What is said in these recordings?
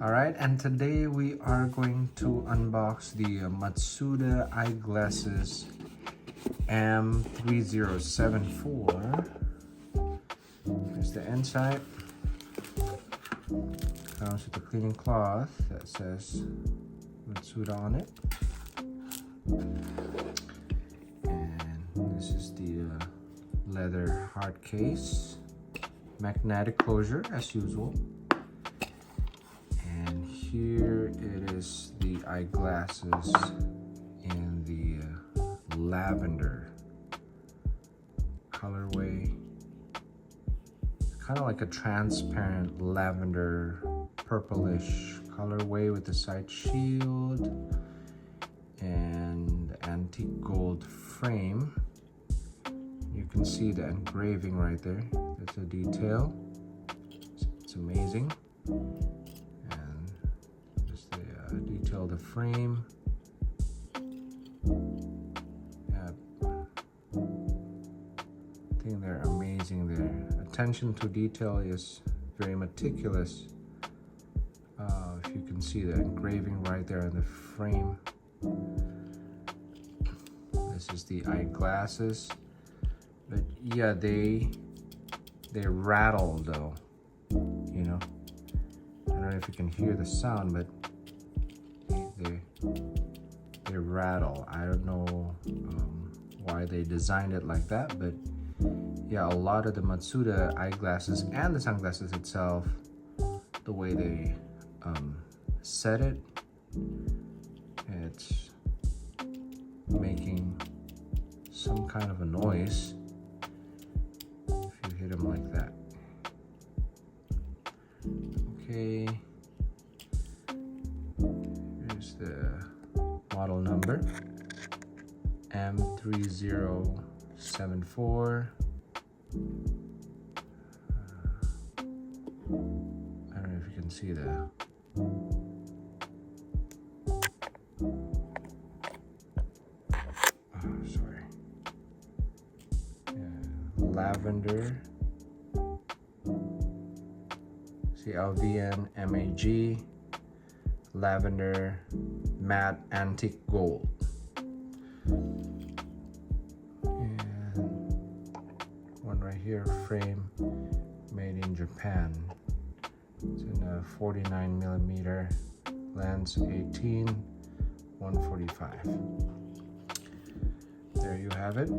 Alright, and today we are going to unbox the Matsuda Eyeglasses M3074. Here's the inside. Comes with a cleaning cloth that says Matsuda on it. And this is the leather hard case. Magnetic closure as usual. And here it is, the eyeglasses in the lavender colorway. Kind of like a transparent lavender purplish colorway with the side shield and antique gold frame. You can see the engraving right there. That's a detail. It's amazing. And just the detail of the frame. Yeah, I think they're amazing there. Attention to detail is very meticulous. If you can see the engraving right there in the frame. This is the eyeglasses. But yeah, they rattle though, you know. I don't know if you can hear the sound, but they rattle. I don't know why they designed it like that, but yeah, a lot of the Matsuda eyeglasses and the sunglasses itself, the way they set it, it's making some kind of a noise if you hit them like that. Okay, here's the model number M3074. I don't know if you can see the lavender. See LVN MAG, lavender, matte antique gold. And one right here, frame made in Japan. It's in a 49mm lens, 18, 145. There you have it.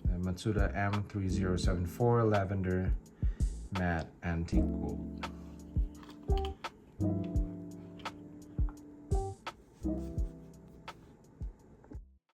The Matsuda M3074 lavender matte antique gold.